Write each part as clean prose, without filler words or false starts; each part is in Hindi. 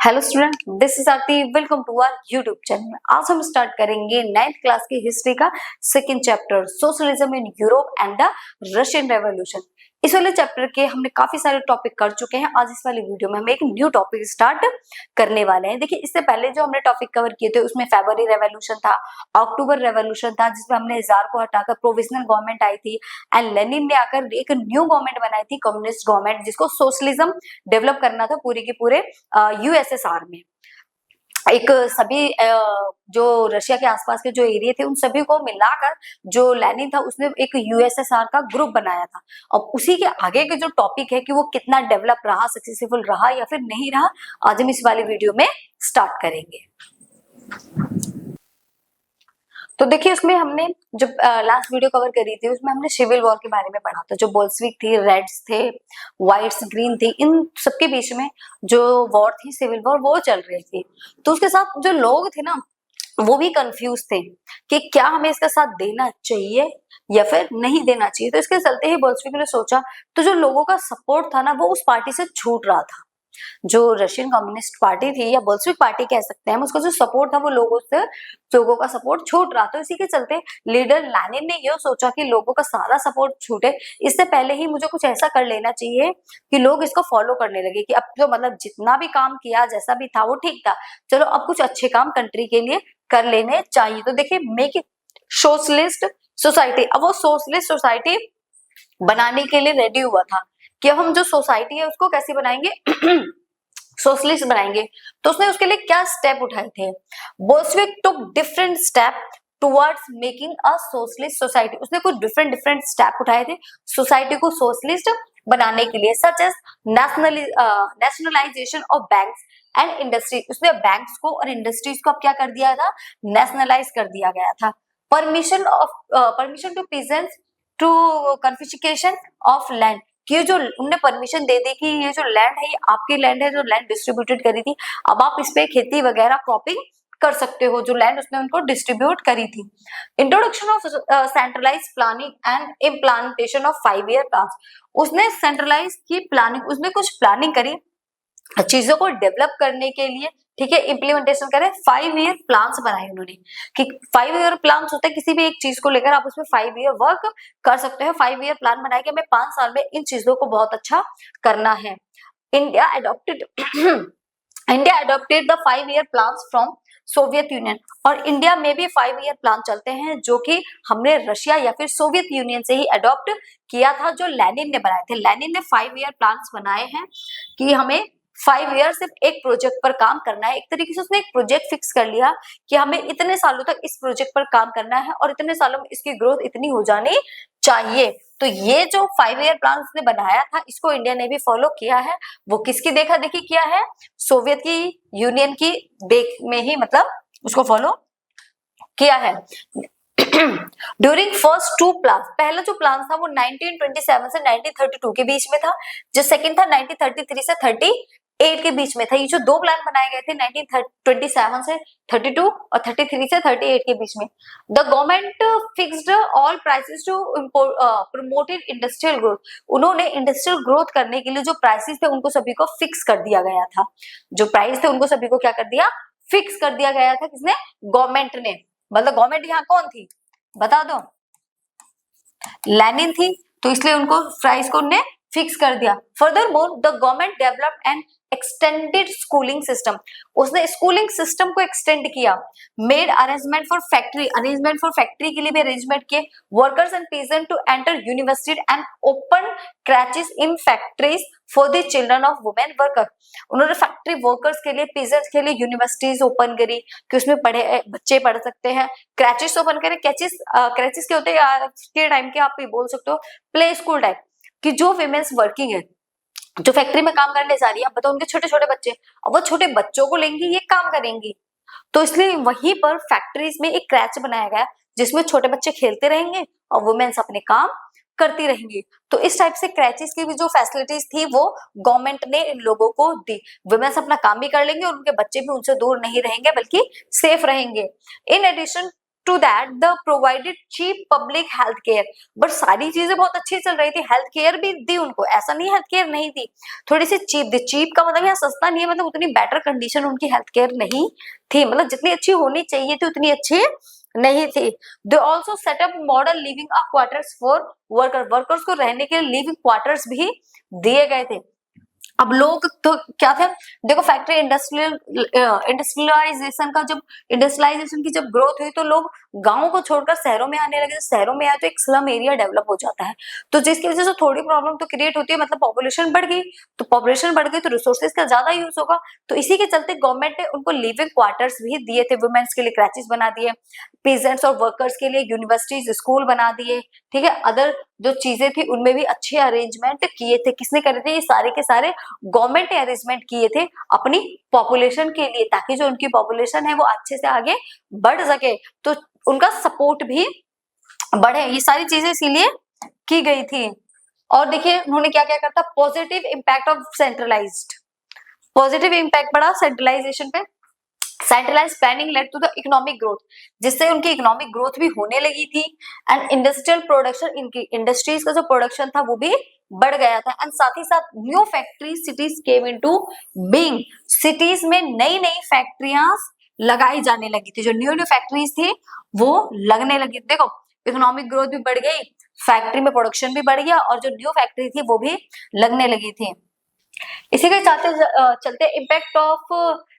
Hello student, this is Aarti. Welcome to our YouTube channel. आज हम स्टार्ट करेंगे 9th क्लास की हिस्ट्री का second chapter, socialism in Europe and the Russian revolution. इस वाले चैप्टर के हमने काफी सारे टॉपिक कर चुके हैं। आज इस वाले वीडियो में हम एक न्यू टॉपिक स्टार्ट करने वाले हैं। देखिए, इससे पहले जो हमने टॉपिक कवर किए थे उसमें फरवरी रेवोल्यूशन था, अक्टूबर रेवोल्यूशन था, जिसमें हमने जार को हटाकर प्रोविजनल गवर्नमेंट आई थी एंड लेनिन ने आकर एक न्यू गवर्नमेंट बनाई थी, कम्युनिस्ट गवर्नमेंट, जिसको सोशलिज्म डेवलप करना था पूरे के पूरे यूएसएसआर में। एक सभी जो रशिया के आसपास के जो एरिया थे उन सभी को मिलाकर जो लेनिन था उसने एक यूएसएसआर का ग्रुप बनाया था। अब उसी के आगे के जो टॉपिक है कि वो कितना डेवलप रहा, सक्सेसफुल रहा या फिर नहीं रहा, आज हम इस वाले वीडियो में स्टार्ट करेंगे। तो देखिए, उसमें हमने जो लास्ट वीडियो कवर करी थी उसमें हमने सिविल वॉर के बारे में पढ़ा था। जो बोल्शेविक थी, रेड्स थे, व्हाइट्स, ग्रीन थी, इन सबके बीच में जो वॉर थी, सिविल वॉर, वो चल रही थी। तो उसके साथ जो लोग थे ना, वो भी कंफ्यूज थे कि क्या हमें इसका साथ देना चाहिए या फिर नहीं देना चाहिए। तो इसके चलते ही बोल्शेविक ने सोचा, तो जो लोगों का सपोर्ट था ना वो उस पार्टी से छूट रहा था। जो रशियन कम्युनिस्ट पार्टी थी या बोल्शेविक पार्टी कह सकते हैं, उसका जो सपोर्ट था वो लोगों का सपोर्ट छूट रहा। तो इसी के चलते लीडर लेनिन ने यह सोचा कि लोगों का सारा सपोर्ट छूटे, इससे पहले ही मुझे कुछ ऐसा कर लेना चाहिए कि लोग इसको फॉलो करने लगे कि अब तो मतलब जितना भी काम किया जैसा भी था वो ठीक था, चलो अब कुछ अच्छे काम कंट्री के लिए कर लेने चाहिए। तो देखिए, मेक इट सोशलिस्ट सोसाइटी। अब वो सोशलिस्ट सोसाइटी बनाने के लिए रेडी हुआ था कि अब हम जो सोसाइटी है उसको कैसे बनाएंगे, सोशलिस्ट बनाएंगे। तो उसने उसके लिए क्या स्टेप उठाए थे? Bolshevik took different step towards making a socialist society. उसने कुछ डिफरेंट स्टेप उठाए थे सोसाइटी को सोशलिस्ट बनाने के लिए, such as nationalisation of banks and industry. उसने बैंक्स को और इंडस्ट्रीज को अब क्या कर दिया था? नेशनलाइज कर दिया गया था। Permission to peasants to confiscation of land, कि जो उनने परमिशन दे दी कि ये जो लैंड है ये आपकी लैंड है, जो लैंड डिस्ट्रीब्यूटेड करी थी, अब आप इस पे खेती वगैरह क्रॉपिंग कर सकते हो, जो लैंड उसने उनको डिस्ट्रीब्यूट करी थी। Introduction of centralise planning and implantation of 5 year plan. उसने सेंट्रलाइज की प्लानिंग, उसमें कुछ प्लानिंग करी चीजों को डेवलप करने के लिए, ठीक है, इम्प्लीमेंटेशन करे। 5 ईयर प्लान्स बनाए उन्होंने कि 5 ईयर प्लान्स होते हैं किसी भी एक चीज को लेकर आप उसमें 5 ईयर वर्क कर सकते हो। 5 ईयर प्लान बनाए कि हमें 5 साल में इन चीजों को बहुत अच्छा करना है। India adopted India adopted the 5 year plans from Soviet union. और इंडिया में भी 5 ईयर प्लान चलते हैं जो कि हमने रशिया या फिर सोवियत यूनियन से ही अडॉप्ट किया था, जो लेनिन ने बनाए थे। लेनिन ने 5 ईयर प्लान्स बनाए हैं कि हमें 5 ईयर सिर्फ एक प्रोजेक्ट पर काम करना है। एक तरीके से उसने एक प्रोजेक्ट फिक्स कर लिया कि हमें इतने सालों तक इस प्रोजेक्ट पर काम करना है और इतने सालों में इसकी ग्रोथ इतनी हो जानी चाहिए। तो ये जो 5 ईयर प्लान उसने बनाया था, इसको इंडिया ने भी फॉलो किया है। वो किसकी देखा देखी किया है? सोवियत की यूनियन की देख में ही मतलब उसको फॉलो किया है। ड्यूरिंग फर्स्ट 2 प्लान, पहला जो प्लान था वो 1927 से 1932 के बीच में था, जो सेकंड था 1933 से 38 के बीच में था। ये जो 2 प्लान बनाए गए थे 1927 से 32 और 33 से 38 के बीच में। The government fixed all prices to promoted industrial growth. उन्होंने इंडस्ट्रियल ग्रोथ करने के लिए जो प्राइसेस थे उनको सभी को फिक्स कर दिया गया था। जो प्राइस थे उनको सभी को क्या कर दिया? फिक्स कर दिया गया था। किसने? गवर्नमेंट ने। मतलब गवर्नमेंट यहाँ कौन थी बता दो? लेनिन थी, तो इसलिए उनको प्राइस को उन्होंने फिक्स कर दिया। Furthermore the government developed and extended schooling system. उसने स्कूलिंग सिस्टम को एक्सटेंड किया। मेड अरेंजमेंट फॉर फैक्ट्री के लिए भी अरेंजमेंट किए। Workers and peasant to enter university and open creches in factories for the children of women worker. उन्होंने फैक्ट्री वर्कर्स के लिए, पीजेंट्स के लिए यूनिवर्सिटीज ओपन करी कि उसमें बच्चे पढ़ सकते हैं। क्रैचेस ओपन करे। क्रैचेस के होते हैं आज के टाइम के, आप बोल सकते हो प्ले स्कूल टाइप, कि जो विमेन्स वर्किंग है, जो फैक्ट्री में काम करने जा रही है, अब बताओ उनके छोटे छोटे बच्चे, अब वो छोटे बच्चों को लेंगी, ये काम करेंगी। तो इसलिए वहीं पर फैक्ट्रीज में एक क्रैच बनाया गया जिसमें छोटे बच्चे खेलते रहेंगे और वुमेन्स अपने काम करती रहेंगी। तो इस टाइप से क्रैचेस की भी जो फैसिलिटीज थी वो गवर्नमेंट ने इन लोगों को दी। वुमेन्स अपना काम भी कर लेंगे और उनके बच्चे भी उनसे दूर नहीं रहेंगे बल्कि सेफ रहेंगे। In addition to that the provided cheap public health care. But सारी चीजें बहुत अच्छी चल रही थी, हेल्थ केयर भी दी उनको, ऐसा नहीं हेल्थ केयर नहीं थी, थोड़ी सी चीप दी। चीप का मतलब यहाँ सस्ता नहीं है, मतलब उतनी बेटर कंडीशन उनकी हेल्थ केयर नहीं थी, मतलब जितनी अच्छी होनी चाहिए थी उतनी अच्छी नहीं थी। They also setup model living quarters for worker, workers को रहने के लिए लिविंग क्वार्टर्स भी दिए गए थे। अब लोग तो क्या थे, देखो फैक्ट्री इंडस्ट्रियलाइजेशन का जब इंडस्ट्रियलाइजेशन की जब ग्रोथ हुई तो लोग गांवों को छोड़कर शहरों में आने लगे। शहरों में आए तो एक स्लम एरिया डेवलप हो जाता है, तो जिसकी वजह से थोड़ी प्रॉब्लम तो क्रिएट होती है, मतलब पॉपुलेशन बढ़ गई, तो पॉपुलेशन बढ़ गई तो रिसोर्सेज का ज्यादा यूज होगा, तो इसी के चलते गवर्नमेंट ने उनको लिविंग क्वार्टर्स भी दिए थे। वुमेन्स के लिए क्रैचेस बना दिए, पीजेंट्स और वर्कर्स के लिए यूनिवर्सिटीज स्कूल बना दिए, ठीक है। अदर जो चीजें थी उनमें भी अच्छे अरेंजमेंट किए थे। किसने करे थे? ये सारे के सारे गवर्नमेंट ने अरेंजमेंट किए थे अपनी पॉपुलेशन के लिए, ताकि जो उनकी पॉपुलेशन है वो अच्छे से आगे बढ़ सके, तो उनका सपोर्ट भी बढ़े। ये सारी चीजें इसीलिए की गई थी। और देखिए उन्होंने क्या क्या करता, positive impact of centralised, positive impact पड़ा सेंट्रलाइजेशन पे। Centralise planning led to the economic growth, जिससे उनकी इकोनॉमिक ग्रोथ भी होने लगी थी। एंड इंडस्ट्रियल प्रोडक्शन, इनकी इंडस्ट्रीज का जो प्रोडक्शन था वो भी बढ़ गया था। एंड साथ ही साथ new factory cities came into being, cities में नई नई फैक्ट्रियां लगाई जाने लगी थी, जो न्यू न्यू फैक्ट्रीज थी वो लगने लगी। देखो इकोनॉमिक ग्रोथ भी बढ़ गई, फैक्ट्री में प्रोडक्शन भी बढ़ गया, और जो न्यू फैक्ट्री थी वो भी लगने लगी थी। इसी के चलते impact of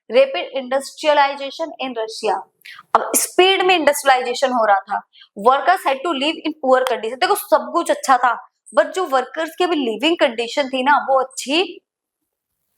rapid industrialisation in Russia. अब स्पीड में इंडस्ट्रियलाइजेशन हो रहा था, workers had to live in poor condition. देखो सब कुछ अच्छा था, बट जो वर्कर्स की अभी लिविंग कंडीशन थी ना वो अच्छी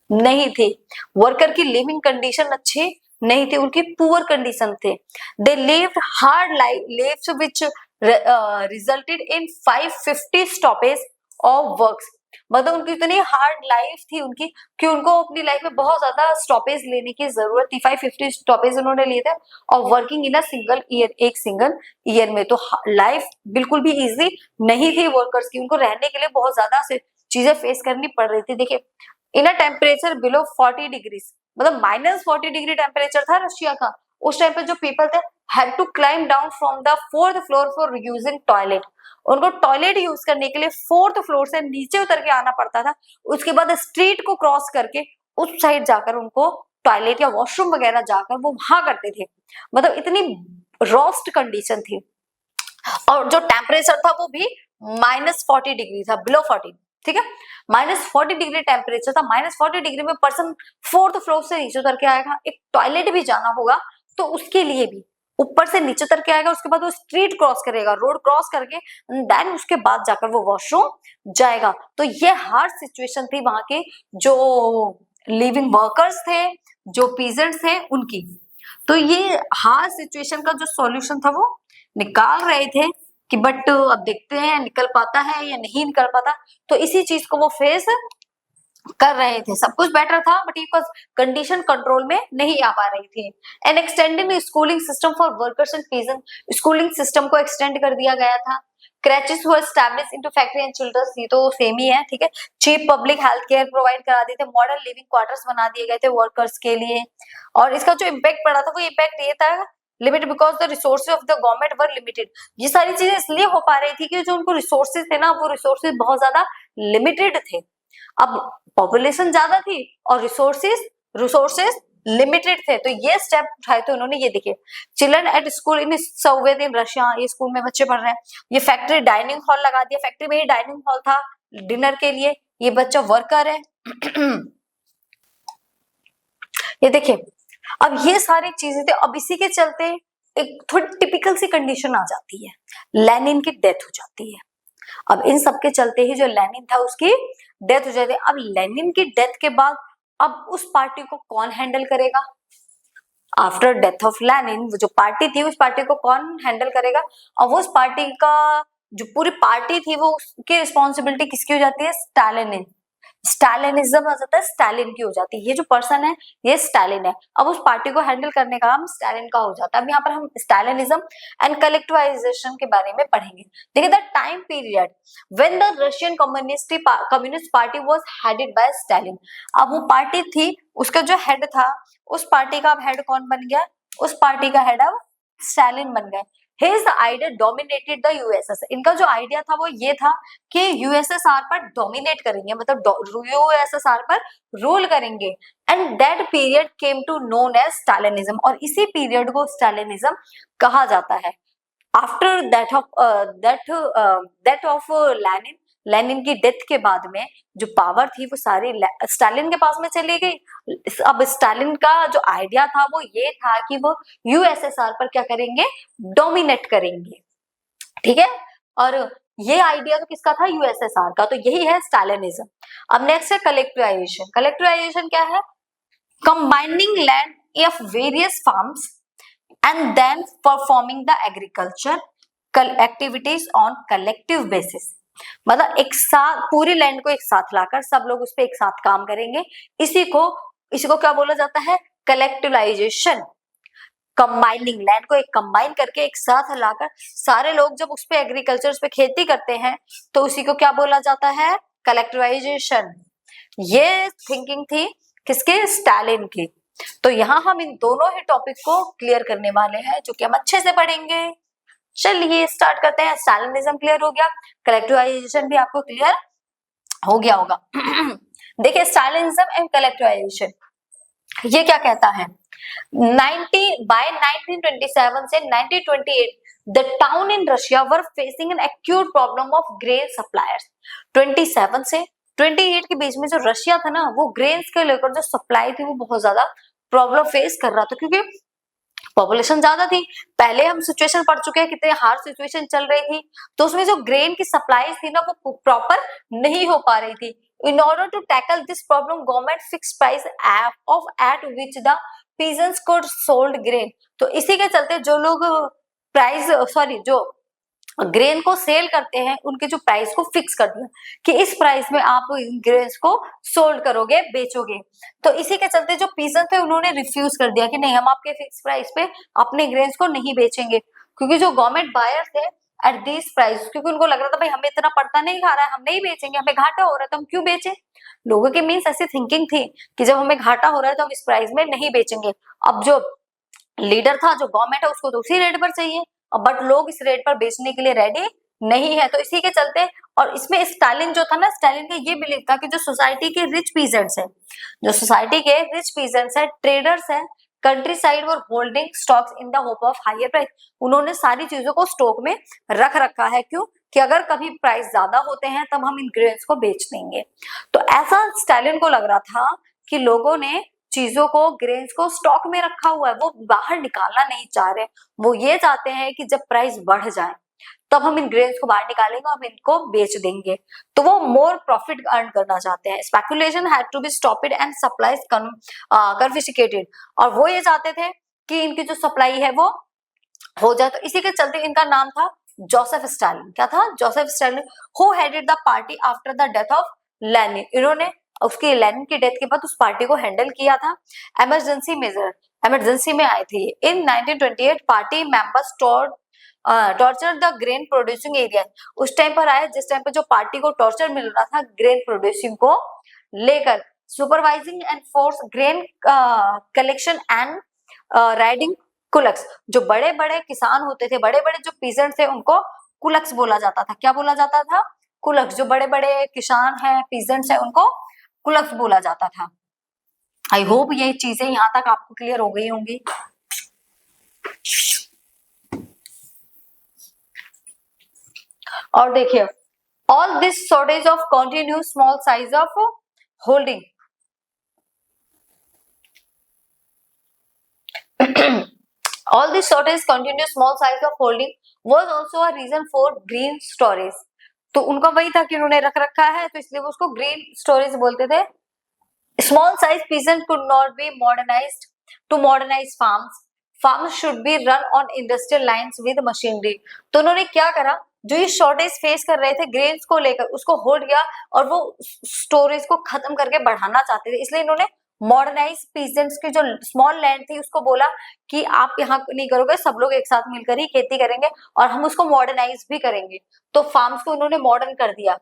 नहीं थी। वर्कर की लिविंग कंडीशन अच्छी नहीं थी, उनकी पुअर कंडीशन थे। They lived hard lives which resulted in 550 stoppage of works. मतलब उनकी इतनी हार्ड लाइफ थी उनकी कि उनको अपनी लाइफ में बहुत ज्यादा स्टॉपेज लेने की जरूरत थी। 550 स्टॉपेज उन्होंने लिए थे, और working in a single year, एक सिंगल ईयर में। तो लाइफ बिल्कुल भी इजी नहीं थी वर्कर्स की, उनको रहने के लिए बहुत ज्यादा चीजें फेस करनी पड़ रही थी। देखिए इन अ टेम्परेचर बिलो 40 डिग्री, मतलब -40 डिग्री टेम्परेचर था रशिया का उस टाइम पे, जो पीपल थे had to climb down from the 4th floor for using toilet. उनको टॉयलेट यूज करने के लिए 4th फ्लोर से नीचे उतर के आना पड़ता था, उसके बाद स्ट्रीट को क्रॉस करके उस साइड जाकर उनको टॉयलेट या वॉशरूम वगैरह जाकर वो वहां करते थे। मतलब इतनी रोस्ट कंडीशन थी, और जो टेम्परेचर था वो भी -40 डिग्री था, बिलो 40, ठीक है। -40 डिग्री टेम्परेचर था, -40 डिग्री में पर्सन 4th फ्लोर से नीचे उतर के आएगा, एक टॉयलेट भी जाना होगा तो उसके लिए भी ऊपर से नीचे उतर के आएगा, उसके बाद वो स्ट्रीट क्रॉस करेगा, रोड क्रॉस करके, देन उसके बाद जाकर वो वॉशरूम जाएगा। तो ये हार्ड सिचुएशन थी वहां के जो लिविंग वर्कर्स थे, जो पीजेंट्स थे उनकी। तो ये हार्ड सिचुएशन का जो सॉल्यूशन था वो निकाल रहे थे कि बट अब देखते हैं निकल पाता है या नहीं निकल पाता। तो इसी चीज को वो फेस कर रहे थे। सब कुछ बेटर था बट ये कंडीशन कंट्रोल में नहीं आ पा रही थी। And extending schooling system for workers and peasant, schooling system को एक्सटेंड कर दिया गया था। Creches were established into factory and childrens, ये तो सेम ही है, ठीक है। Cheap public health care provide करा दिए थे, मॉडर्न लिविंग क्वार्टर्स बना दिए गए थे वर्कर्स के लिए। और इसका जो इम्पैक्ट पड़ा था वो इम्पैक्ट ये था limited because the resources of the government were limited. ये सारी चीजें इसलिए हो पा रही थी कि जो उनको रिसोर्सेज थे ना वो रिसोर्सेज बहुत ज्यादा लिमिटेड थे। अब पॉपुलेशन ज्यादा थी और रिसोर्सेज लिमिटेड थे, तो ये स्टेप उठाए थे उन्होंने। ये देखिए children at school in Soviet in Russia, ये स्कूल में बच्चे पढ़ रहे हैं। ये फैक्ट्री डाइनिंग हॉल लगा दिया, फैक्ट्री में ही डाइनिंग हॉल था डिनर के लिए। ये बच्चा वर्कर है ये देखिए अब ये सारी चीजें थे। अब इसी के चलते एक थोड़ी टिपिकल सी कंडीशन आ जाती है, लेनिन की डेथ हो जाती है। अब इन सब के चलते ही जो लेनिन था उसकी डेथ हो जाती है। अब लेनिन की डेथ के बाद अब उस पार्टी को कौन हैंडल करेगा? आफ्टर डेथ ऑफ लेनिन जो पार्टी थी उस पार्टी को कौन हैंडल करेगा? अब उस पार्टी का जो पूरी पार्टी थी वो उसकी रिस्पॉन्सिबिलिटी किसकी हो जाती है? स्टालिन, स्टालिनिज्म आ जाता है, स्टालिन की हो जाती है। ये जो पर्सन है ये स्टालिन है। अब उस पार्टी को हैंडल करने का काम स्टालिन का हो जाता है। अब यहाँ पर हम स्टालिनिज्म एंड कलेक्टिवाइजेशन के बारे में पढ़ेंगे। देखिए the time period when the Russian communist party was headed by Stalin. अब वो पार्टी थी उसका जो हेड था, उस पार्टी का अब हेड कौन बन गया? उस पार्टी का हेड अब स्टालिन बन गए। His idea dominated the USSR. इनका जो आइडिया था वो ये था कि यूएसएसआर पर डोमिनेट करेंगे, मतलब यूएसएसआर पर रूल करेंगे, and that period came to known as Stalinism, और इसी पीरियड को स्टालिनिज्म कहा जाता है। आफ्टर दैट ऑफ लेनिन की डेथ के बाद में जो पावर थी वो सारी स्टालिन के पास में चली गई। अब स्टालिन का जो आइडिया था वो ये था कि वो यूएसएसआर पर क्या करेंगे, डोमिनेट करेंगे, ठीक है। और ये आइडिया तो किसका था, यूएसएसआर का, तो यही है स्टालिनिज्म। अब नेक्स्ट है कलेक्टिवाइजेशन। कलेक्टिवाइजेशन क्या है, combining land of various farms and then performing the agriculture activities on collective basis, मतलब एक साथ पूरी लैंड को एक साथ लाकर सब लोग उस पे एक साथ काम करेंगे, इसी को क्या बोला जाता है, कलेक्टिवाइजेशन। कंबाइनिंग लैंड को एक कंबाइन करके एक साथ लाकर सारे लोग जब उस पे एग्रीकल्चर, उस पे खेती करते हैं तो उसी को क्या बोला जाता है, कलेक्टिवाइजेशन। ये थिंकिंग थी किसके, स्टालिन की। तो यहाँ हम इन दोनों ही टॉपिक को क्लियर करने वाले हैं, जो कि हम अच्छे से पढ़ेंगे। चलिए स्टार्ट करते हैं। स्टालिनिज्म क्लियर हो गया, कलेक्टिवाइजेशन भी आपको क्लियर हो गया होगा। देखिए स्टालिनिज्म एंड कलेक्टिवाइजेशन ये क्या कहता है, 1927 से 1928 the town in Russia were facing an acute problem of grain suppliers। 27 से 28 के बीच में जो रशिया था ना, वो ग्रेन्स के लेकर जो सप्लाई थी वो बहुत ज्यादा प्रॉब्लम फेस कर रहा था, क्योंकि पॉपुलेशन ज्यादा थी। पहले हम सिचुएशन पढ़ चुके हैं, कितने हार्ड सिचुएशन चल रही थी, तो उसमें जो ग्रेन की सप्लाई थी ना वो प्रॉपर नहीं हो पा रही थी। In order to tackle this problem, government fixed price at which the peasants could sold grain। तो इसी के चलते जो लोग जो ग्रेन को सेल करते हैं उनके जो प्राइस को फिक्स कर दिया कि इस प्राइस में आप ग्रेन्स को सोल्ड करोगे, बेचोगे। तो इसी के चलते जो पीसेंट थे उन्होंने रिफ्यूज कर दिया कि नहीं, हम आपके फिक्स प्राइस पे अपने ग्रेन्स को नहीं बेचेंगे, क्योंकि जो गवर्नमेंट बायर थे एट दिस प्राइस, क्योंकि उनको लग रहा था भाई हमें इतना पड़ता नहीं खा रहा है, हम नहीं बेचेंगे, हमें घाटा हो रहा है तो हम क्यों बेचे। लोगों की मीन्स ऐसी थिंकिंग थी कि जब हमें घाटा हो रहा है तो हम इस प्राइस में नहीं बेचेंगे। अब जो लीडर था, जो गवर्नमेंट है, उसको तो उसी रेट पर चाहिए, बट लोग इस रेट पर बेचने के लिए रेडी नहीं है। तो इसी के चलते, और इसमें स्टालिन जो था ना, स्टालिन का ये बिलीव था कि जो सोसाइटी के रिच पीजेंट्स है, जो सोसाइटी के रिच पीजेंट्स है, ट्रेडर्स है, countryside were holding stocks in the hope of higher price. उन्होंने सारी चीजों को स्टॉक में रख रखा है, क्यों कि अगर कभी प्राइस ज्यादा होते हैं तब हम इन ग्रेन्स को बेच देंगे। तो ऐसा स्टालिन को लग रहा था कि लोगों ने चीजों को, ग्रेन्स को स्टॉक में रखा हुआ है, वो बाहर निकालना नहीं चाह रहे। वो ये चाहते हैं कि जब प्राइस बढ़ जाए तब हम इन ग्रेन्स को बाहर निकालेंगे, हम इनको बेच देंगे। तो वो मोर प्रॉफिट अर्न करना चाहते हैं। Speculation had to be stopped and supplies confiscated. और वो ये चाहते थे कि इनकी जो सप्लाई है वो हो जाए। तो इसी के चलते इनका नाम था जोसेफ स्टालिन। क्या था, Joseph Stalin, who headed the party after the death of Lenin. इन्होंने उसकी लेनिन की डेथ के बाद उस पार्टी को हैंडल किया था। इमरजेंसी मेजर, इमरजेंसी में आए थे। इन 1928 party members torture the grain producing area. उस टाइम पर आया जिस टाइम पर जो पार्टी को टॉर्चर मिल रहा था ग्रेन प्रोड्यूसिंग को लेकर। Supervising and force grain collection and raiding kulaks. जो बड़े बड़े किसान होते थे, बड़े बड़े जो पीजेंट थे, उनको कुलक्स बोला जाता था। क्या बोला जाता था, कुलक्स। जो बड़े बड़े किसान हैं, पीजेंट्स हैं, उनको कुलक्स बोला जाता था। आई होप ये चीजें यहाँ तक आपको क्लियर हो गई होंगी। और देखिए, all this shortage of continue small size of holding. All this shortage, continuous small size of holding was also a reason for green storage। तो उनका वही था कि उन्होंने रख रखा है तो इसलिए वो उसको ग्रीन स्टोरेज बोलते थे। Small size peasant could not be modernised to modernise farms. Farms should be run on industrial lines with machinery. तो उन्होंने क्या करा, जो ये शॉर्टेज फेस कर रहे थे ग्रेन्स को लेकर, उसको होल्ड किया और वो स्टोरेज को खत्म करके बढ़ाना चाहते थे। इसलिए इन्होंने मॉडर्नाइज पीजेंट्स की जो स्मॉल लैंड थी उसको बोला कि आप यहाँ नहीं करोगे, सब लोग एक साथ मिलकर ही खेती करेंगे और हम उसको मॉडर्नाइज भी करेंगे। तो फार्म्स को उन्होंने मॉडर्न कर दिया।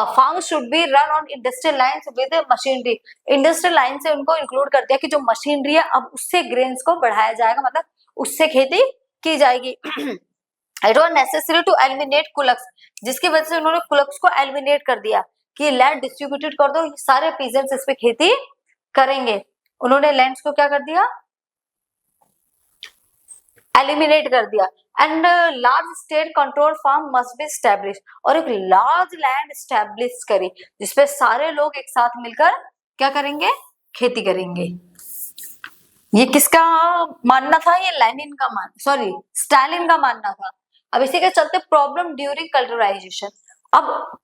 Farm should be run on industrial lines with machinery. Industrial line से उनको इंक्लूड कर दिया कि जो मशीनरी है अब उससे ग्रेन्स को बढ़ाया जाएगा, मतलब उससे खेती की जाएगी। It was necessary to eliminate kulaks, जिसकी वजह से उन्होंने कुलक्स को एलिमिनेट कर दिया कि लैंड डिस्ट्रीब्यूटेड कर दो, सारे पीजेंट्स इस पे खेती करेंगे। उन्होंने लैंड्स को क्या कर दिया, एलिमिनेट कर दिया। And large state control farm must be establish, और एक लार्ज लैंड स्टैब्लिश करी जिसपे सारे लोग एक साथ मिलकर क्या करेंगे, खेती करेंगे। ये किसका मानना था, ये लेनिन का सॉरी स्टालिन का मानना था। अब इसी के चलते प्रॉब्लम ड्यूरिंग कल्चराइजेशन, अब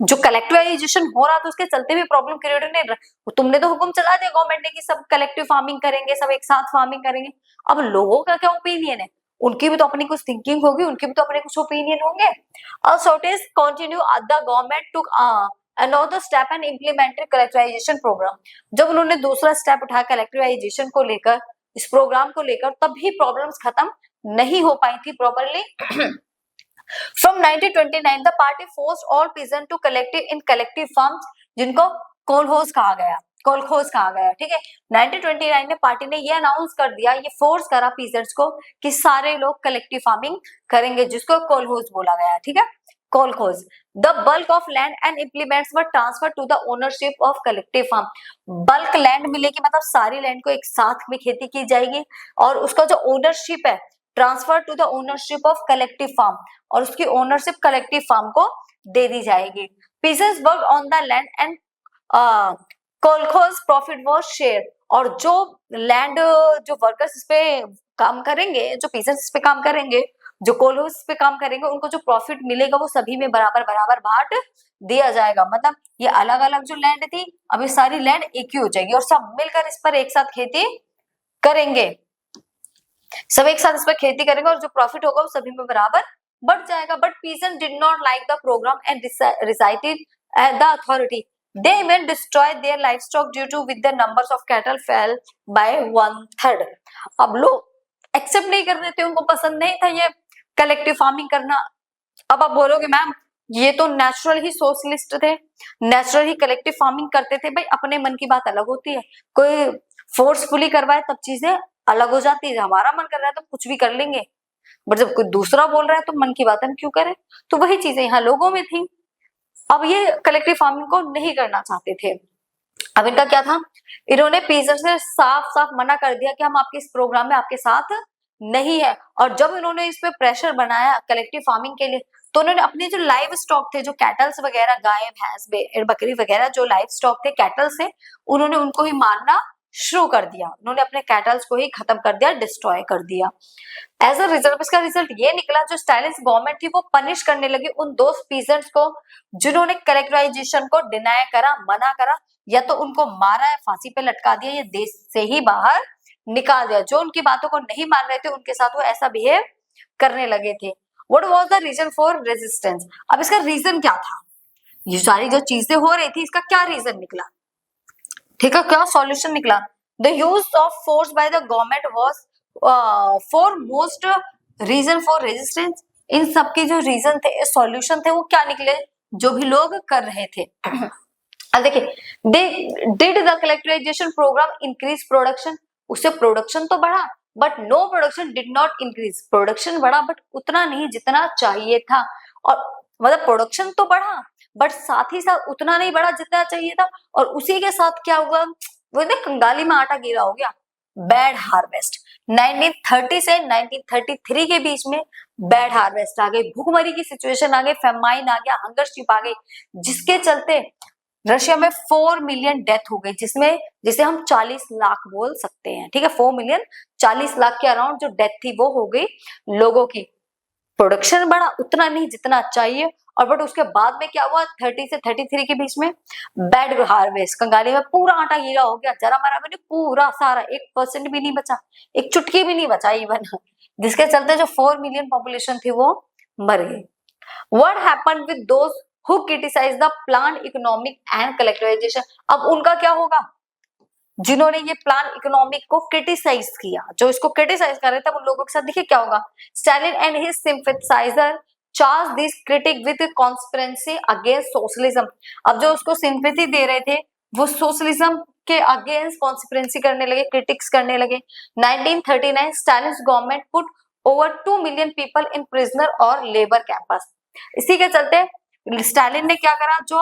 जो कलेक्टिवाइजेशन हो रहा था उसके चलते भी प्रॉब्लम क्रिएट नहीं, तुमने तो हुक्म चला दिया गवर्नमेंट ने कि सब कलेक्टिव फार्मिंग करेंगे, सब एक साथ फार्मिंग करेंगे। अब लोगों का क्या ओपिनियन है, उनकी भी तो अपनी कुछ थिंकिंग होगी, उनके भी तो अपने कुछ ओपिनियन होंगे। असोटेस continue the government took another step and implemented collectivization program, जब उन्होंने दूसरा स्टेप उठाया कलेक्टिवाइजेशन को लेकर, इस प्रोग्राम को लेकर, तब भी प्रॉब्लम्स खत्म नहीं हो पाई थी properly. From 1929 the party forced all peasants to collective in collective farms, जिनको कोलहोज कहा गया, कोलखोज कहा गया, ठीक है। 1929 में पार्टी ने ये अनाउंस कर दिया, ये फोर्स करा पीजेंट्स को कि सारे लोग कलेक्टिव फार्मिंग करेंगे, जिसको कोलहोज बोला गया, ठीक है, kolkhoz. The bulk of land and implements were transfer to the ownership of collective farm, bulk land मिलेगी, मतलब सारी लैंड को एक साथ में खेती की जाएगी, और उसका जो ओनरशिप है transfer to the ownership of collective farm, और उसकी ओनरशिप कलेक्टिव फार्म को दे दी जाएगी। पीसेस work on the land and kolkhoz profit was share, और जो लैंड जो वर्कर्स इस पे काम करेंगे, जो पीसेस इस पे काम करेंगे, जो कोलहोज पे काम करेंगे, उनको जो प्रॉफिट मिलेगा वो सभी में बराबर बराबर बांट दिया जाएगा। मतलब ये अलग अलग जो लैंड थी, अब ये सारी लैंड एक ही हो जाएगी और सब मिलकर इस पर एक साथ खेती करेंगे, सब एक साथ इस पर खेती करेंगे, और जो प्रॉफिट होगा वो सभी में बराबर बढ़ जाएगा। But peasant did not like the programme and recited at the authority, they even destroyed their livestock due to with the numbers of cattle fell by 1/3। अब लोग एक्सेप्ट नहीं कर रहे थे, उनको पसंद नहीं था ये कलेक्टिव फार्मिंग करना। अब आप बोलोगे मैम ये तो नेचुरल ही सोशलिस्ट थे, नेचुरल ही कलेक्टिव फार्मिंग करते थे। भाई अपने मन की बात अलग होती है, कोई फोर्सफुली करवाए तब चीजें अलग हो जाती है। हमारा मन कर रहा है तो कुछ भी कर लेंगे, बट जब कोई दूसरा बोल रहा है तो मन की बात हम क्यों करें। तो वही चीजें यहाँ लोगों में थी। अब ये कलेक्टिव फार्मिंग को नहीं करना चाहते थे। अब इनका क्या था, इन्होंने पीजेंट्स से साफ साफ मना कर दिया कि हम आपके इस प्रोग्राम में आपके साथ नहीं है। और जब इन्होंने इस पे प्रेशर बनाया कलेक्टिव फार्मिंग के लिए, तो उन्होंने अपने जो लाइव स्टॉक थे, जो कैटल्स वगैरह, गाय भैंस बकरी वगैरह जो लाइव स्टॉक थे कैटल से, उन्होंने उनको ही मारना शुरू कर दिया। उन्होंने अपने कैटल्स को ही खत्म कर दिया, डिस्ट्रॉय कर दिया। एज अ रिजल्ट, इसका रिजल्ट ये निकला, जो स्टालिन गवर्नमेंट थी वो पनिश करने लगी उन दो पीजेंट्स को जिन्होंने कलेक्टिवाइजेशन को डिनाई करा, मना करा, या तो उनको मारा है, फांसी पे लटका दिया, या देश से ही बाहर निकाल दिया। जो उनकी बातों को नहीं मान रहे थे उनके साथ वो ऐसा बिहेव करने लगे थे। What was the reason for resistance, अब इसका रीजन क्या था, ये सारी जो चीजें हो रही थी इसका क्या रीजन निकला, ठीक है, क्या सॉल्यूशन निकला। The use of force by the government was for most reason for resistance. इन सब के जो रीजन थे, सॉल्यूशन थे, वो क्या निकले जो भी लोग कर रहे थे। अब देखिए, did the collectivisation programme increase production, उससे प्रोडक्शन तो बढ़ा, but no production did not increase, production बढ़ा बट उतना नहीं जितना चाहिए था। और मतलब प्रोडक्शन तो बढ़ा बट साथ ही साथ उतना नहीं बढ़ा जितना चाहिए था। और उसी के साथ क्या हुआ, वो कंगाली में आटा गिरा हो गया, बैड हार्वेस्ट। 1930 से 1933 के बीच में बैड हार्वेस्ट आ गई, भूखमरी की सिचुएशन आ गई, फेमाइन आ गया, हंगरशिप आ गई, जिसके चलते रशिया में 4 मिलियन डेथ हो गई, जिसमें जिसे हम 40 लाख बोल सकते हैं, ठीक है। 4 मिलियन 40 लाख के अराउंड जो डेथ थी वो हो गई लोगों की। प्रोडक्शन बढ़ा उतना नहीं जितना चाहिए, और बट उसके बाद में क्या हुआ, 30 से 33 के बीच में बैड हार्वेस्ट, कंगाली में पूरा आटा गीला हो गया, जरा मरा भी नहीं, पूरा सारा, 1% भी नहीं बचा, एक चुटकी भी नहीं बचा इवन, जिसके चलते जो 4 मिलियन पॉपुलेशन थी वो मर गई। What happened with those who criticise the plan economic and collectivisation, अब उनका क्या होगा, जिन्होंने ये प्लान इकोनॉमिक को क्रिटिसाइज किया, जो इसको क्रिटिसाइज कर रहे थे उन लोगों के साथ देखिए क्या होगा। Stalin and his sympathizer charge this critic with conspiracy against socialism, अब जो उसको सिंपैथी दे रहे थे वो सोशलिज्म के अगेंस्ट कॉन्स्पिरेंसी करने लगे, क्रिटिक्स करने लगे। 1939 Stalin government put over 2 million people in prisoner और labor campus। इसी के चलते स्टालिन ने क्या करा, जो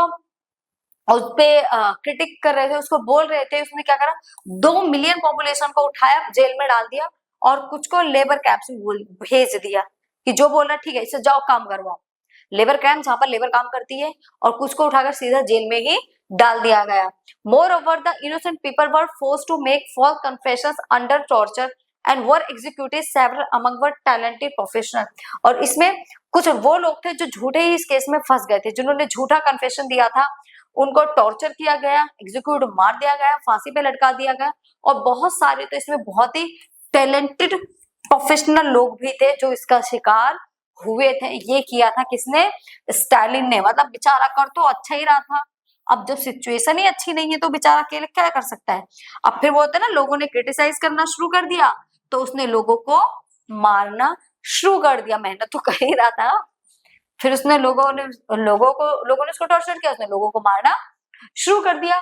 उस पे क्रिटिक कर रहे थे, उसको बोल रहे थे, उसने क्या करा, 2 मिलियन पॉपुलेशन को उठाया, जेल में डाल दिया और कुछ को लेबर कैंप्स में भेज दिया कि जो बोल रहा ठीक है, इससे जाओ काम करवाओ। लेबर कैंप जहां पर लेबर काम करती है, और कुछ को उठाकर सीधा जेल में ही डाल दिया गया। Moreover the innocent people were forced to make false confessions under torture and were executed several among were talented professional. और इसमें कुछ वो लोग थे जो झूठे ही इस केस में फंस गए थे, जिन्होंने झूठा कन्फेशन दिया था, उनको टॉर्चर किया गया, एग्जीक्यूट मार दिया गया, फांसी पे लटका दिया गया। और बहुत सारे तो इसमें बहुत ही टैलेंटेड प्रोफेशनल लोग भी थे जो इसका शिकार हुए थे। ये किया था किसने, स्टालिन ने। मतलब बेचारा कर तो अच्छा ही रहा था, अब जब सिचुएशन ही अच्छी नहीं है तो बेचारा अकेले क्या कर सकता है। अब फिर वो होता है ना, लोगों ने क्रिटिसाइज करना शुरू कर दिया तो उसने लोगों को मारना शुरू कर दिया। मेहनत तो कर ही रहा था, फिर उसने लोगों ने उसको टॉर्चर किया, उसने लोगों को मारना शुरू कर दिया।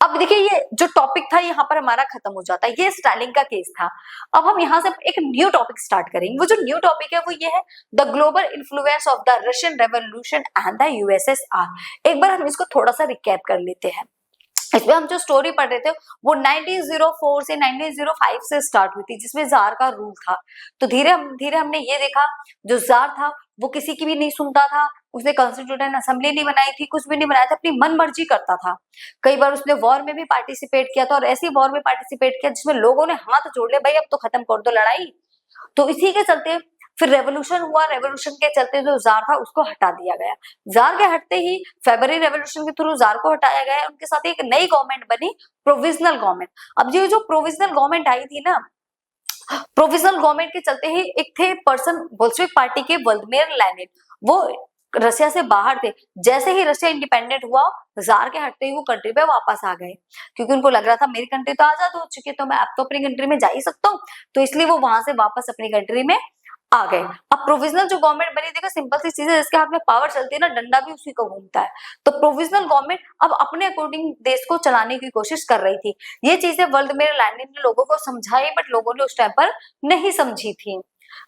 अब देखिए ये जो टॉपिक था यहाँ पर हमारा खत्म हो जाता है, ये स्टालिन का केस था। अब हम यहाँ से एक न्यू टॉपिक स्टार्ट करेंगे। वो जो न्यू टॉपिक है वो ये है, the global influence of the Russian revolution and the USSR. एक बार हम इसको थोड़ा सा रिकैप कर लेते हैं। इसमें हम जो स्टोरी पढ़ रहे थे वो 1904 से 1905 से स्टार्ट हुई थी, जिसमें जार का रूल था। तो धीरे धीरे हमने ये देखा, जो जार था वो किसी की भी नहीं सुनता था, उसने कॉन्स्टिट्यूटेंट असेंबली नहीं बनाई थी, कुछ भी नहीं बनाया था, अपनी मन मर्जी करता था। कई बार उसने वॉर में भी पार्टिसिपेट किया था, और ऐसी वॉर में पार्टिसिपेट किया जिसमें लोगों ने हाथ जोड़ ले, भाई अब तो खत्म कर दो लड़ाई। तो इसी के चलते फिर रेवोल्यूशन हुआ, रेवोल्यूशन के चलते जो जार था उसको हटा दिया गया। जार के हटते ही फरवरी रेवोल्यूशन के थ्रू जार को हटाया गया, उनके साथ एक नई गवर्नमेंट बनी, प्रोविजनल गवर्नमेंट। अब ये जो प्रोविजनल गवर्नमेंट आई थी ना, प्रोविजनल गवर्नमेंट के चलते ही एक थे पर्सन बोल्शेविक पार्टी के, व्लादिमीर लेनिन, वो रशिया से बाहर थे। जैसे ही रशिया इंडिपेंडेंट हुआ, जार के हटते ही वो कंट्री पे वापस आ गए, क्योंकि उनको लग रहा था मेरी कंट्री तो आजाद हो चुकी है, तो मैं अब तो अपनी कंट्री में जा ही सकता हूँ। तो इसलिए वो वहां से वापस अपनी कंट्री में आ गए। अब प्रोविजनल जो गवर्नमेंट बनी, देखो सिंपल सी चीज है, जिसके हाथ में पावर चलती है ना, डंडा भी उसी को घूमता है। तो प्रोविजनल गवर्नमेंट अब अपने अकॉर्डिंग देश को चलाने की कोशिश कर रही थी। ये चीजें व्लादिमीर लेनिन ने लोगों को समझाई, बट लोगों ने उस टाइम पर नहीं समझी थी।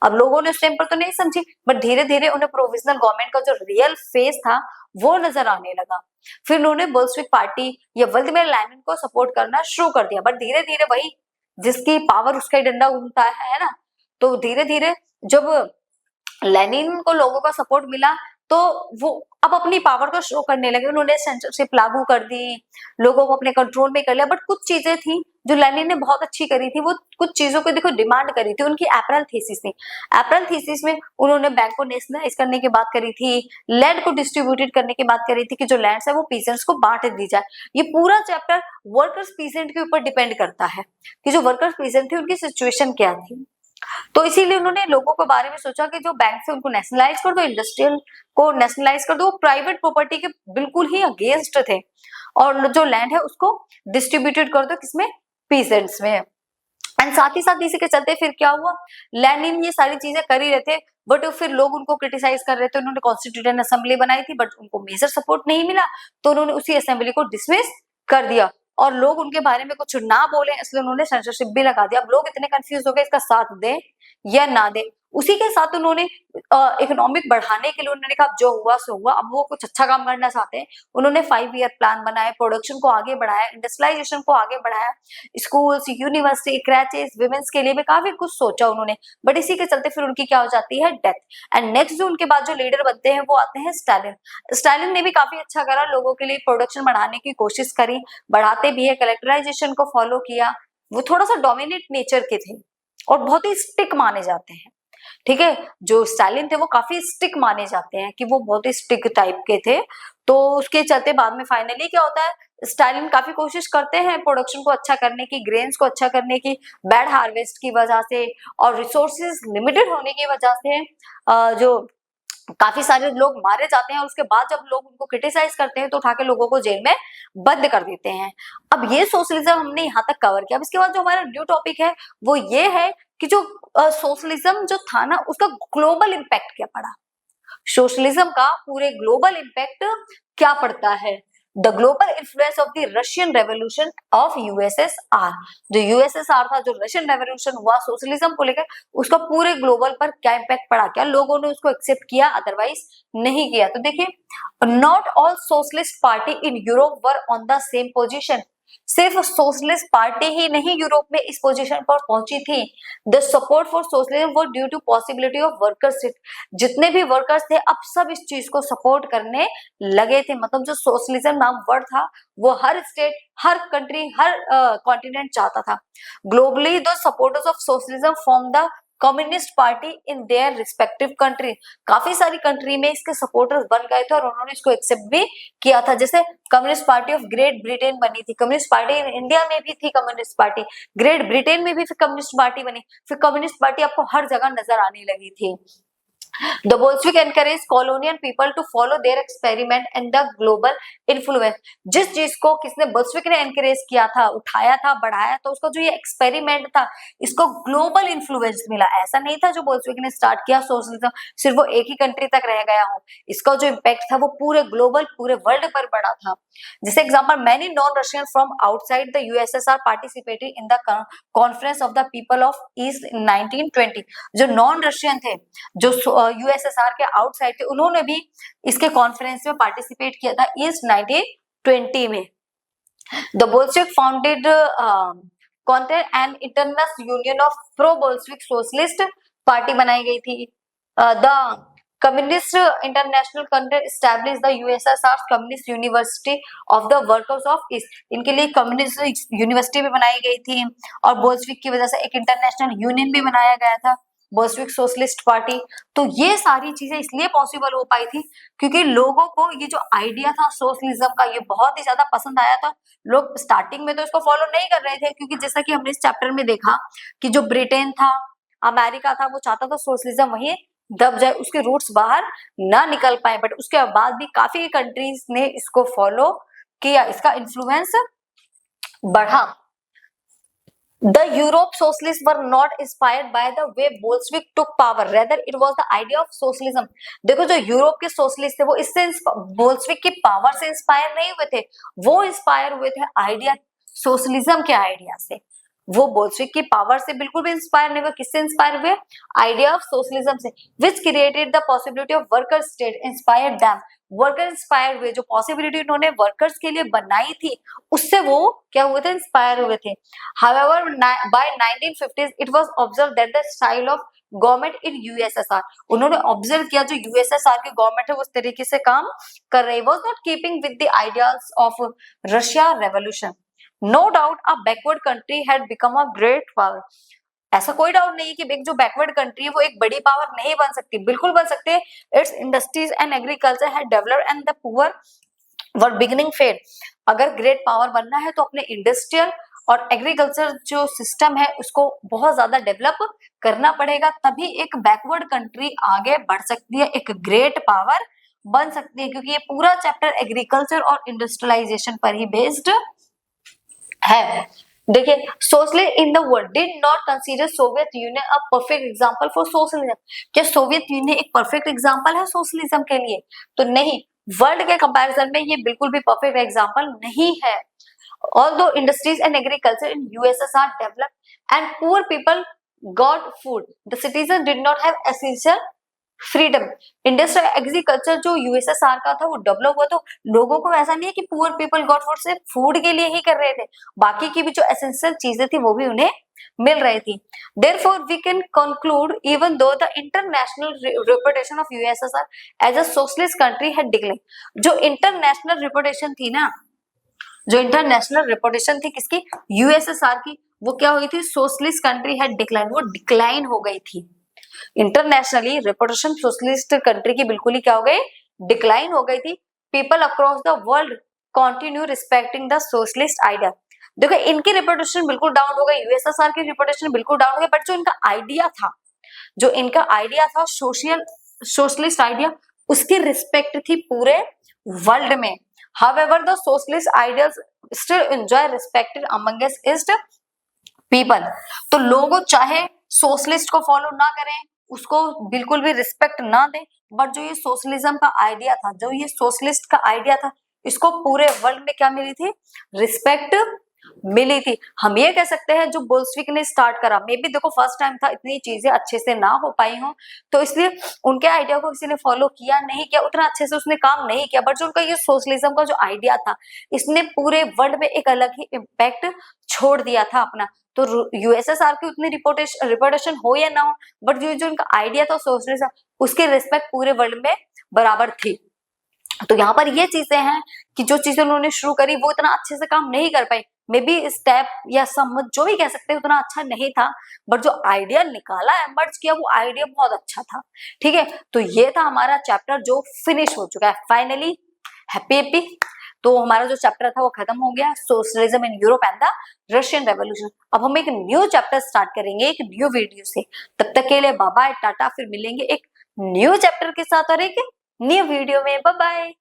अब लोगों ने उस टाइम पर तो नहीं समझी, बट धीरे धीरे उन्हें प्रोविजनल गवर्नमेंट का जो रियल फेस था वो नजर आने लगा। फिर उन्होंने बोल्शेविक पार्टी या व्लादिमीर लेनिन को सपोर्ट करना शुरू कर दिया। बट धीरे धीरे वही, जिसकी पावर उसका ही डंडा घूमता है ना, तो धीरे धीरे जब लेनिन को लोगों का सपोर्ट मिला तो वो अब अपनी पावर को शो करने लगे। उन्होंने सेंसरशिप लागू कर दी, लोगों को अपने कंट्रोल में कर लिया। बट कुछ चीजें थी जो लेनिन ने बहुत अच्छी करी थी, वो कुछ चीजों को देखो डिमांड करी थी, उनकी एप्रल थीसिस थी। एप्रल थीसिस में उन्होंने बैंक को नेशनलाइज करने की बात करी थी, लैंड को डिस्ट्रीब्यूटेड करने की बात करी थी कि जो लैंड है वो पीसेंट्स को बांट दी जाए। ये पूरा चैप्टर वर्कर्स पीसेंट के ऊपर डिपेंड करता है कि जो वर्कर्स पीसेंट थे उनकी सिचुएशन क्या थी। तो इसीलिए उन्होंने लोगों के बारे में सोचा कि जो बैंक से उनको नेशनलाइज कर दो, इंडस्ट्रियल को नेशनलाइज कर दो। वो प्राइवेट प्रॉपर्टी के बिल्कुल ही अगेंस्ट थे, और जो लैंड है उसको डिस्ट्रीब्यूटेड कर दो किसमें, पीसेंट्स में। एंड साथ ही साथ इसी के चलते फिर क्या हुआ, लेनिन ये सारी चीजें कर ही रहे थे, बट फिर लोग उनको क्रिटिसाइज कर रहे थे। उन्होंने कॉन्स्टिट्यूटेंट असेंबली बनाई थी, बट उनको मेजर सपोर्ट नहीं मिला, तो उन्होंने उसी असेंबली को डिसमिस कर दिया, और लोग उनके बारे में कुछ ना बोले इसलिए उन्होंने सेंसरशिप भी लगा दिया। अब लोग इतने कंफ्यूज हो गए इसका साथ दे या ना दे। उसी के साथ उन्होंने इकोनॉमिक बढ़ाने के लिए उन्होंने कहा जो हुआ सो हुआ, अब वो कुछ अच्छा काम करना चाहते हैं। उन्होंने 5 ईयर प्लान बनाए, प्रोडक्शन को आगे बढ़ाया, इंडस्ट्रियलाइजेशन को आगे बढ़ाया, स्कूल्स, यूनिवर्सिटी, क्रैचेस, विमेंस के लिए भी काफी कुछ सोचा उन्होंने। बट इसी के चलते फिर उनकी क्या हो जाती है, डेथ। एंड नेक्स्ट जो उनके बाद जो लीडर बनते हैं वो आते हैं स्टालिन। स्टालिन ने भी काफी अच्छा करा, लोगों के लिए प्रोडक्शन बढ़ाने की कोशिश करी, बढ़ाते भी है, कलेक्टराइजेशन को फॉलो किया। वो थोड़ा सा डोमिनेट नेचर के थे और बहुत ही स्टिक माने जाते हैं। ठीक है, जो स्टालिन थे वो काफी स्टिक माने जाते हैं कि वो बहुत ही स्टिक टाइप के थे। तो उसके चलते बाद में फाइनली क्या होता है, स्टालिन काफी कोशिश करते हैं प्रोडक्शन को अच्छा करने की, ग्रेन्स को अच्छा करने की। बैड हार्वेस्ट की वजह से और रिसोर्सेज लिमिटेड होने की वजह से जो काफी सारे लोग मारे जाते हैं, और उसके बाद जब लोग उनको क्रिटिसाइज करते हैं तो उठा के लोगों को जेल में बंद कर देते हैं। अब ये सोशलिज्म हमने यहाँ तक कवर किया। अब इसके बाद जो हमारा न्यू टॉपिक है वो ये है कि जो सोशलिज्म जो था ना, उसका ग्लोबल इम्पैक्ट क्या पड़ा, सोशलिज्म का पूरे ग्लोबल इम्पैक्ट क्या पड़ता है। The global influence of the Russian revolution of USSR. जो यूएसएसआर था, जो रशियन रेवोल्यूशन हुआ सोशलिज्म को लेकर, उसका पूरे ग्लोबल पर क्या इम्पैक्ट पड़ा, क्या लोगों ने उसको एक्सेप्ट किया, अदरवाइज नहीं किया। तो देखिए, not all socialist party in Europe were on the same position. सिर्फ सोशलिस्ट पार्टी ही नहीं यूरोप में इस पोजीशन पर पहुंची थी। द सपोर्ट फॉर सोशलिज्म वो due to possibility of workers. जितने भी वर्कर्स थे अब सब इस चीज को सपोर्ट करने लगे थे। मतलब जो सोशलिज्म नाम वर्ड था वो हर स्टेट, हर कंट्री, हर कॉन्टिनेंट चाहता था। Globally the supporters of socialism form the communist party in their respective country. काफी सारी कंट्री में इसके सपोर्टर्स बन गए थे और उन्होंने इसको एक्सेप्ट भी किया था। जैसे communist party of great Britain बनी थी, कम्युनिस्ट पार्टी इंडिया में भी थी, कम्युनिस्ट पार्टी ग्रेट ब्रिटेन में भी फिर कम्युनिस्ट पार्टी बनी, फिर कम्युनिस्ट पार्टी आपको हर जगह नजर आने लगी थी। The Bolshevik encouraged colonial people to follow their experiment and the global influence। जिस चीज को किसने, बोल्शेविक ने एनकरेज किया था, उठाया था, बढ़ाया, तो उसका जो ये एक्सपेरिमेंट था इसको ग्लोबल इन्फ्लुएंस मिला। ऐसा नहीं था जो बोल्शेविक ने स्टार्ट किया सोशलिज्म सिर्फ वो एक ही कंट्री तक रह गया हो, इसका जो इम्पैक्ट था वो पूरे ग्लोबल, पूरे वर्ल्ड पर पड़ा था। जैसे example, many non Russian from outside the USSR participated in the conference of the people of East in 1920। जो नॉन रशियन थे, जो यूएसएसआर के आउटसाइड थे, उन्होंने भी इसके कॉन्फ्रेंस में पार्टिसिपेट किया था ईस्ट 1920 में। The Bolshevik founded an international union of pro Bolshevik socialist party बनाई गई थी। The communist international country establish the USSR communist university of the workers of east. इनके लिए कम्युनिस्ट यूनिवर्सिटी भी बनाई गई थी और बोल्शेविक की वजह से एक इंटरनेशनल यूनियन भी बनाया गया था, बोल्शेविक सोशलिस्ट पार्टी। तो ये सारी चीजें इसलिए पॉसिबल हो पाई थी क्योंकि लोगों को ये जो आइडिया था सोशलिज्म का ये बहुत ही ज्यादा पसंद आया था। लोग स्टार्टिंग में तो इसको फॉलो नहीं कर रहे थे क्योंकि जैसा कि हमने इस चैप्टर में देखा कि जो ब्रिटेन था, अमेरिका था, वो चाहता था सोशलिज्म वहीं दब जाए, उसके रूट्स बाहर ना निकल पाए। बट उसके बाद भी काफी कंट्रीज ने इसको फॉलो किया, इसका इन्फ्लुएंस बढ़ा। The Europe socialists were not inspired by the way Bolshevik took power, rather it was the idea of socialism। देखो, जो यूरोप के सोशलिस्ट थे वो इससे बोल्शेविक की पावर से इंस्पायर नहीं हुए थे, वो इंस्पायर हुए थे आइडिया सोशलिज्म के आइडिया से। वो बोल्शेविक की पावर से बिल्कुल भी इंस्पायर नहीं हुए, किससे इंस्पायर हुए? आइडिया ऑफ सोशलिज्म से। Which created the possibility of worker state inspired them. Worker inspire हुए, जो पॉसिबिलिटी उन्होंने वर्कर्स के लिए बनाई थी उससे वो क्या हुए थे? इंस्पायर हुए थे। However by 1950s it was observe that the style of government in USSR. उन्होंने ऑब्जर्व किया जो यूएसएसआर की गवर्नमेंट है उस तरीके से काम कर रही, was not keeping with the ideals of Russia revolution. No doubt a backward country had become a great power. ऐसा कोई डाउट नहीं कि एक जो बैकवर्ड कंट्री है वो एक बड़ी पावर नहीं बन सकती, बिल्कुल बन सकते हैं। Its industries and agriculture had developed and the poor were beginning fed. अगर ग्रेट पावर बनना है तो अपने इंडस्ट्रियल और एग्रीकल्चर जो सिस्टम है उसको बहुत ज्यादा डेवलप करना पड़ेगा, तभी एक बैकवर्ड कंट्री आगे बढ़ सकती है, एक ग्रेट पावर बन सकती है। क्योंकि ये पूरा चैप्टर एग्रीकल्चर और इंडस्ट्रियलाइजेशन पर ही बेस्ड है। देखिए, socialist in the world did not consider Soviet union a perfect example for socialism. क्या सोवियत यूनियन एक परफेक्ट एग्जांपल है सोशलिज्म के लिए? तो नहीं, वर्ल्ड के कंपैरिजन में ये बिल्कुल भी परफेक्ट एग्जांपल नहीं है। Although industries and agriculture in USSR developed and poor people got food, the citizens did not have essential freedom। Industrial agriculture जो यूएसएसआर का था वो डेवलप हुआ, तो लोगों को ऐसा नहीं है कि पुअर पीपल गॉट फूड सिर्फ फूड के लिए ही कर रहे थे, बाकी की भी जो एसेंशियल चीजें थी वो भी उन्हें मिल रही थी। Therefore, we can conclude even though the international reputation of USSR as a socialist country had declined। जो इंटरनेशनल रेपुटेशन थी ना, जो इंटरनेशनल रेपुटेशन थी किसकी? यूएसएसआर की, वो क्या हुई थी? सोशलिस्ट कंट्री हैड डिक्लाइन, वो डिक्लाइन हो गई थी। इंटरनेशनली रेपुटेशन सोशलिस्ट कंट्री की बिल्कुल ही क्या हो गई? डिक्लाइन हो गई थी। People across the world continue respecting the socialist idea. देखो, इनकी रेपुटेशन बिल्कुल डाउन हो गई, यूएसएसआर की रेपुटेशन बिल्कुल डाउन हो गई, बट जो इनका आइडिया था, जो इनका आइडिया था सोशलिस्ट आइडिया, उसकी रिस्पेक्ट थी पूरे वर्ल्ड में। However, the socialist ideals still enjoy respect amongst people। तो लोग चाहे सोशलिस्ट को फॉलो ना करें, उसको बिल्कुल भी रिस्पेक्ट ना दें, बट जो ये सोशलिज्म का आइडिया था, जो ये सोशलिस्ट का आइडिया था, इसको पूरे वर्ल्ड में क्या मिली थी, रिस्पेक्ट मिली थी। हम ये कह सकते हैं जो बोल्शेविक ने स्टार्ट करा, मे बी देखो फर्स्ट टाइम था, इतनी चीजें अच्छे से ना हो पाई हो, तो इसलिए उनके आइडिया को किसी ने फॉलो किया नहीं किया, उतना अच्छे से उसने काम नहीं किया, बट जो उनका ये सोशलिज्म का जो आइडिया था, इसने पूरे वर्ल्ड में एक अलग ही इम्पैक्ट छोड़ दिया था अपना। तो यूएसएसआर की उतनी रिपोर्टेशन हो या ना हो, बट जो उनका आइडिया था सोशलिज्म, उसकी रिस्पेक्ट पूरे वर्ल्ड में बराबर थी। तो यहाँ पर ये चीजें हैं कि जो चीजें उन्होंने शुरू करी वो इतना अच्छे से काम नहीं कर पाई, मे बी स्टेप या सम्मत जो भी कह सकते हैं उतना अच्छा नहीं था, बट जो आइडिया निकाला एमर्ज किया वो आइडिया बहुत अच्छा था। ठीक है, तो ये था हमारा चैप्टर जो फिनिश हो चुका है फाइनली। हैप्पी तो हमारा जो चैप्टर था वो खत्म हो गया, socialism in Europe and the Russian revolution. अब हम एक न्यू चैप्टर स्टार्ट करेंगे एक न्यू वीडियो से, तब तक के लिए बाय बाय टाटा, फिर मिलेंगे एक न्यू चैप्टर के साथ और एक न्यू वीडियो में। Bye bye.